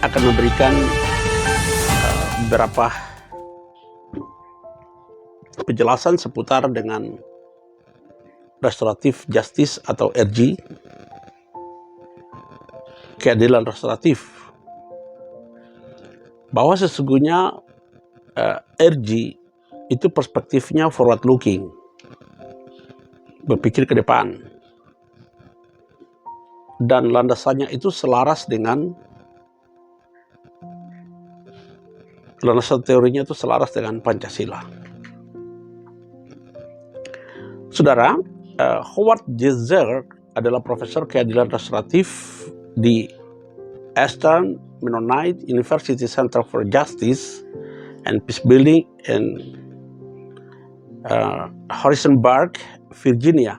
akan memberikan beberapa penjelasan seputar dengan restoratif justice atau RJ, keadilan restoratif. Bahwa sesungguhnya RJ itu perspektifnya forward looking, berpikir ke depan, dan landasannya itu selaras dengan landasan teorinya itu selaras dengan Pancasila. Saudara, Howard J. adalah profesor keadilan restoratif di Eastern Mennonite University Center for Justice and Peacebuilding in Harrisonburg, Virginia.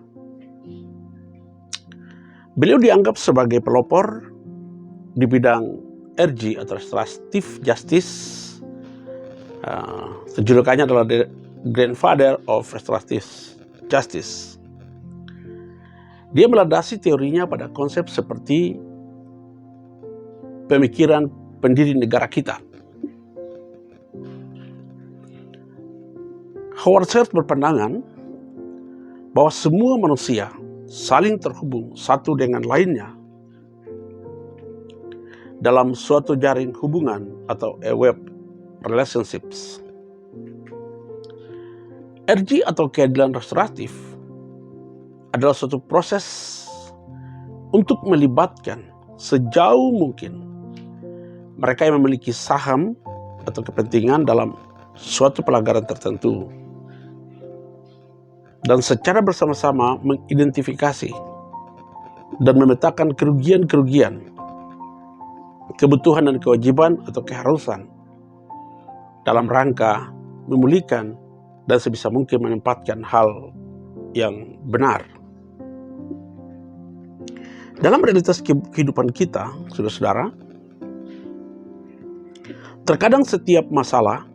Beliau dianggap sebagai pelopor di bidang RJ atau Restorative Justice. Julukannya adalah The Grandfather of Restorative Justice. Dia melandasi teorinya pada konsep seperti pemikiran pendiri negara kita. Howard Schultz berpandangan bahwa semua manusia saling terhubung satu dengan lainnya dalam suatu jaring hubungan atau a web relationships. RJ atau keadilan restoratif adalah suatu proses untuk melibatkan sejauh mungkin mereka yang memiliki saham atau kepentingan dalam suatu pelanggaran tertentu, dan secara bersama-sama mengidentifikasi dan memetakan kerugian-kerugian, kebutuhan dan kewajiban atau keharusan dalam rangka memulihkan dan sebisa mungkin menempatkan hal yang benar. Dalam realitas kehidupan kita, saudara-saudara, terkadang setiap masalah,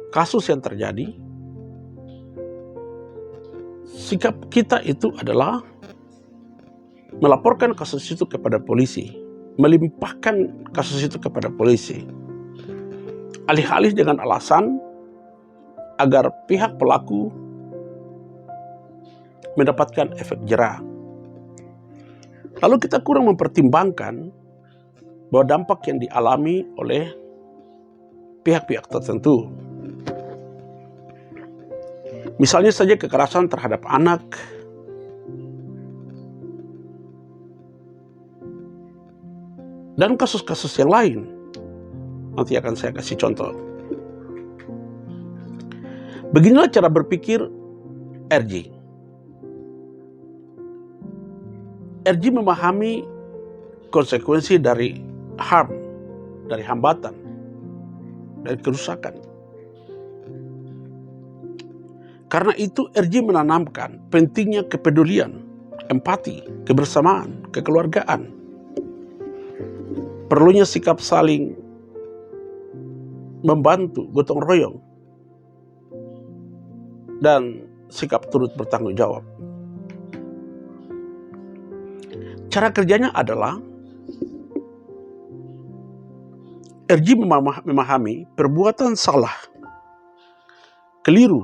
kasus yang terjadi, sikap kita itu adalah melaporkan kasus itu kepada polisi, melimpahkan kasus itu kepada polisi, alih-alih dengan alasan agar pihak pelaku mendapatkan efek jera. Lalu kita kurang mempertimbangkan bahwa dampak yang dialami oleh pihak-pihak tertentu, misalnya saja kekerasan terhadap anak, dan kasus-kasus yang lain. Nanti akan saya kasih contoh. Beginilah cara berpikir RJ. RJ memahami konsekuensi dari harm, dari hambatan, dari kerusakan. Karena itu RJ menanamkan pentingnya kepedulian, empati, kebersamaan, kekeluargaan. Perlunya sikap saling membantu, gotong royong, dan sikap turut bertanggung jawab. Cara kerjanya adalah RJ memahami perbuatan salah, keliru,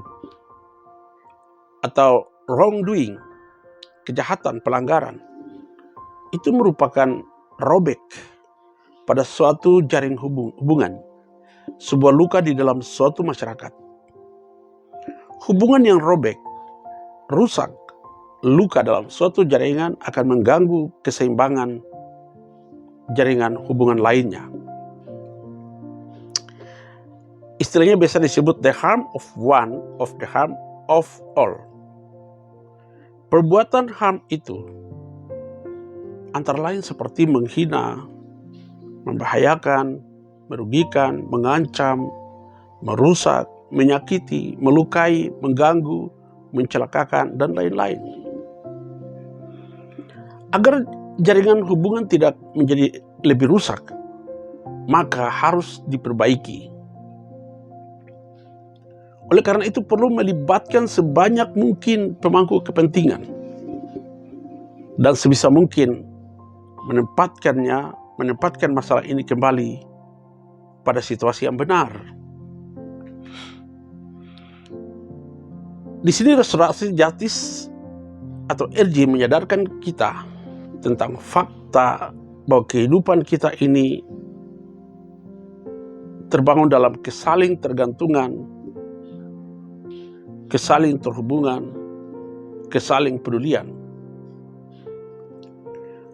atau wrongdoing, kejahatan, pelanggaran, itu merupakan robek pada suatu jaring hubungan, sebuah luka di dalam suatu masyarakat. Hubungan yang robek, rusak, luka dalam suatu jaringan akan mengganggu keseimbangan jaringan hubungan lainnya. Istilahnya biasa disebut the harm of one of the harm of all. Perbuatan harm itu antara lain seperti menghina, membahayakan, merugikan, mengancam, merusak, menyakiti, melukai, mengganggu, mencelakakan, dan lain-lain. Agar jaringan hubungan tidak menjadi lebih rusak, maka harus diperbaiki. Oleh karena itu perlu melibatkan sebanyak mungkin pemangku kepentingan dan sebisa mungkin menempatkan masalah ini kembali pada situasi yang benar. Di sini restorasi justice atau RJ menyadarkan kita tentang fakta bahwa kehidupan kita ini terbangun dalam kesaling tergantungan, kesaling terhubungan, kesaling pedulian.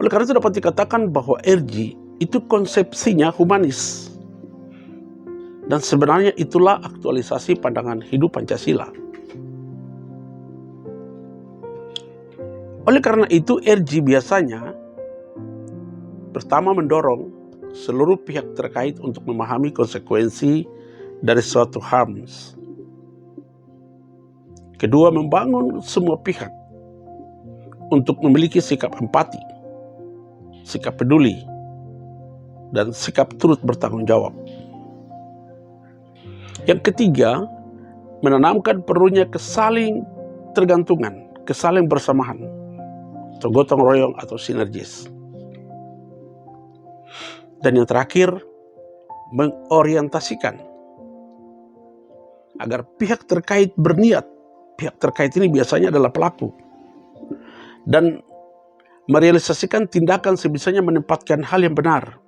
Oleh karena itu dapat dikatakan bahwa RJ itu konsepsinya humanis. Dan sebenarnya itulah aktualisasi pandangan hidup Pancasila. Oleh karena itu RJ biasanya pertama mendorong seluruh pihak terkait untuk memahami konsekuensi dari suatu HAMS. Kedua, membangun semua pihak untuk memiliki sikap empati, sikap peduli, dan sikap turut bertanggung jawab. Yang ketiga, menanamkan perlunya kesaling tergantungan, kesaling bersamaan, atau gotong royong atau sinergis. Dan yang terakhir, mengorientasikan agar pihak terkait berniat, pihak terkait ini biasanya adalah pelaku, dan merealisasikan tindakan sebisanya menempatkan hal yang benar,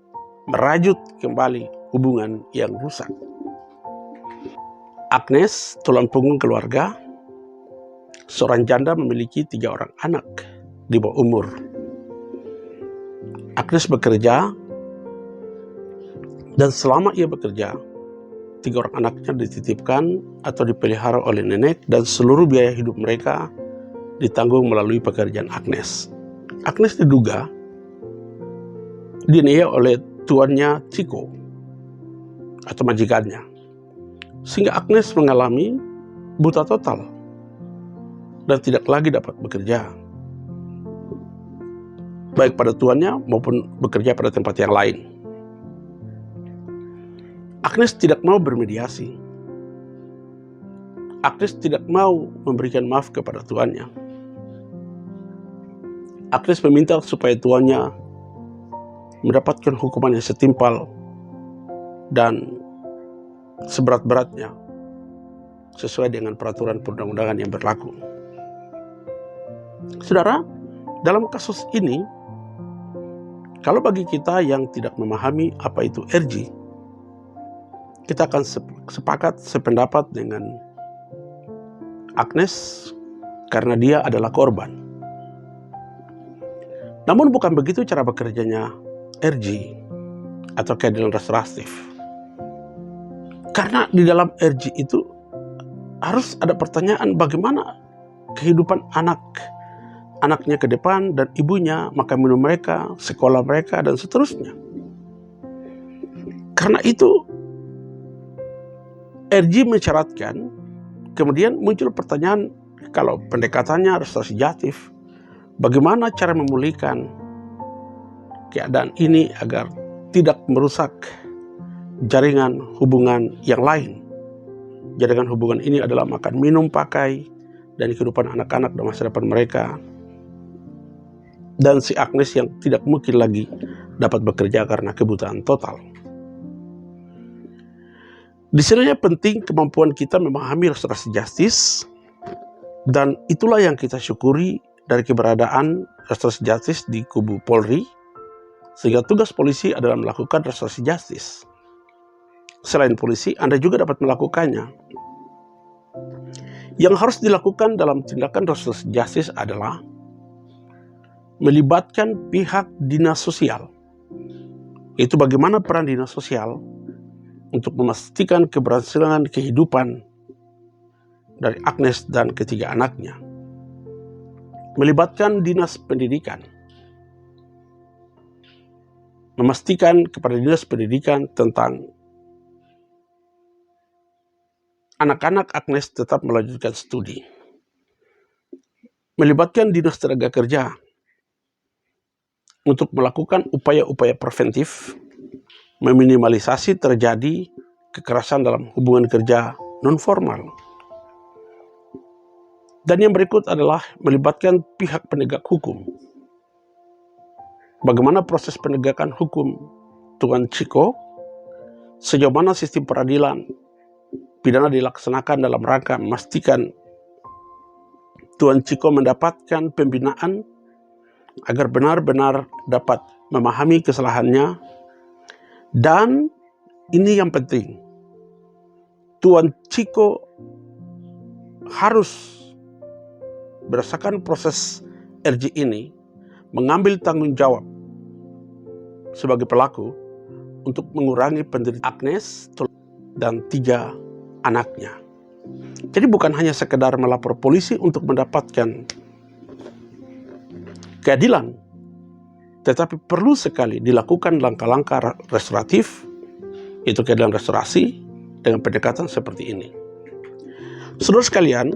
merajut kembali hubungan yang rusak. Agnes, tulang punggung keluarga, seorang janda memiliki 3 orang anak di bawah umur. Agnes bekerja, dan selama ia bekerja, 3 orang anaknya dititipkan atau dipelihara oleh nenek, dan seluruh biaya hidup mereka ditanggung melalui pekerjaan Agnes. Agnes diduga dianiaya oleh tuannya Chico atau majikannya, sehingga Agnes mengalami buta total dan tidak lagi dapat bekerja, baik pada tuannya maupun bekerja pada tempat yang lain. Agnes tidak mau bermediasi. Agnes tidak mau memberikan maaf kepada tuannya. Agnes meminta supaya tuannya mendapatkan hukuman yang setimpal dan seberat-beratnya sesuai dengan peraturan perundang-undangan yang berlaku. Saudara, dalam kasus ini, kalau bagi kita yang tidak memahami apa itu RJ, kita akan sependapat dengan Agnes karena dia adalah korban. Namun bukan begitu cara bekerjanya RJ atau keadilan restoratif. Karena di dalam RJ itu harus ada pertanyaan bagaimana kehidupan anaknya ke depan dan ibunya, makan minum mereka, sekolah mereka, dan seterusnya. Karena itu RJ mensyaratkan, kemudian muncul pertanyaan, kalau pendekatannya restorasi justice, bagaimana cara memulihkan keadaan ini agar tidak merusak jaringan hubungan yang lain. Jaringan hubungan ini adalah makan, minum, pakai, dan kehidupan anak-anak dan masa depan mereka. Dan si Agnes yang tidak mungkin lagi dapat bekerja karena kebutaan total. Di sini penting kemampuan kita memahami restorasi justice, dan itulah yang kita syukuri dari keberadaan restorasi justice di kubu Polri, sehingga tugas polisi adalah melakukan restorasi justice. Selain polisi, Anda juga dapat melakukannya. Yang harus dilakukan dalam tindakan restorasi justice adalah melibatkan pihak dinas sosial. Yaitu bagaimana peran dinas sosial untuk memastikan keberhasilan kehidupan dari Agnes dan ketiga anaknya. Melibatkan dinas pendidikan. Memastikan kepada dinas pendidikan tentang anak-anak Agnes tetap melanjutkan studi. Melibatkan dinas tenaga kerja untuk melakukan upaya-upaya preventif, meminimalisasi terjadi kekerasan dalam hubungan kerja non-formal. Dan yang berikut adalah melibatkan pihak penegak hukum. Bagaimana proses penegakan hukum Tuan Chico sejauh mana sistem peradilan pidana dilaksanakan dalam rangka memastikan Tuan Chiko mendapatkan pembinaan agar benar-benar dapat memahami kesalahannya. Dan ini yang penting, Tuan Chiko harus berdasarkan proses RJ ini mengambil tanggung jawab sebagai pelaku untuk mengurangi penderitaan Agnes dan 3 anaknya. Jadi bukan hanya sekedar melapor polisi untuk mendapatkan keadilan, tetapi perlu sekali dilakukan langkah-langkah restoratif, yaitu keadilan restorasi dengan pendekatan seperti ini. Saudara sekalian,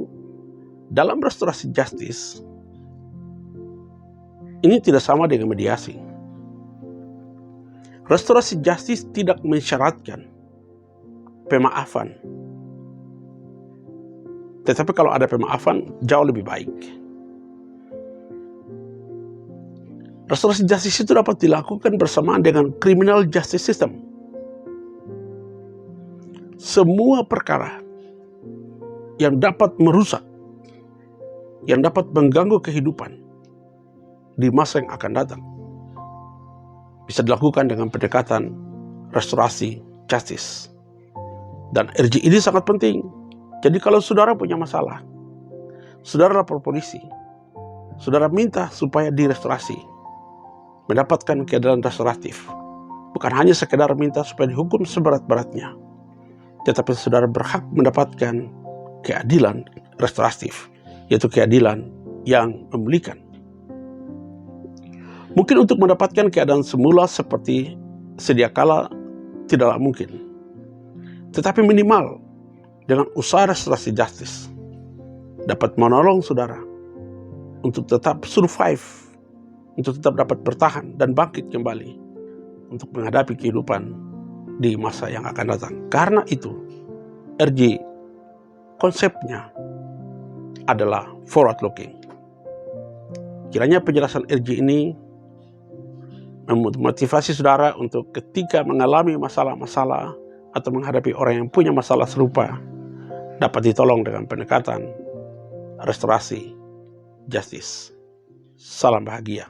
dalam restorasi justice ini tidak sama dengan mediasi. Restorasi justice tidak mensyaratkan pemaafan. Tetapi kalau ada pemaafan, jauh lebih baik. Restorasi justice itu dapat dilakukan bersamaan dengan criminal justice system. Semua perkara yang dapat merusak, yang dapat mengganggu kehidupan di masa yang akan datang, bisa dilakukan dengan pendekatan restorasi justice. Dan RJ ini sangat penting. Jadi kalau saudara punya masalah, saudara lapor polisi, saudara minta supaya direstorasi, mendapatkan keadilan restoratif. Bukan hanya sekedar minta supaya dihukum seberat-beratnya, tetapi saudara berhak mendapatkan keadilan restoratif, yaitu keadilan yang memulihkan. Mungkin untuk mendapatkan keadaan semula seperti sedia kala tidaklah mungkin. Tetapi minimal dengan usaha restorasi justice dapat menolong saudara untuk tetap survive, untuk tetap dapat bertahan dan bangkit kembali untuk menghadapi kehidupan di masa yang akan datang. Karena itu RJ konsepnya adalah forward looking. Kiranya penjelasan RJ ini memotivasi saudara untuk ketika mengalami masalah-masalah atau menghadapi orang yang punya masalah serupa, dapat ditolong dengan pendekatan restorasi justice. Salam bahagia.